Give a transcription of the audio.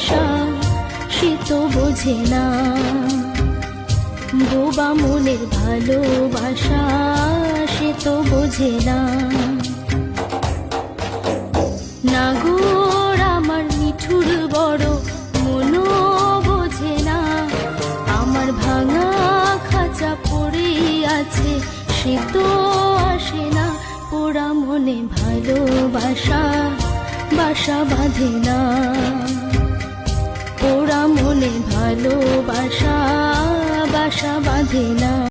ভালোবাসা সে তো বোঝে না, বোবা মনের ভালোবাসা সে তো বোঝে না। নাগর আমার মিঠুর বড় মনো বোঝে না, আমার ভাঙা খাঁচা পড়ে আছে সে তো আসে না। পোড়া মনে ভালোবাসা বাসা বাঁধে না, পোড়া মনে ভালোবাসা বাসা বাঁধে না।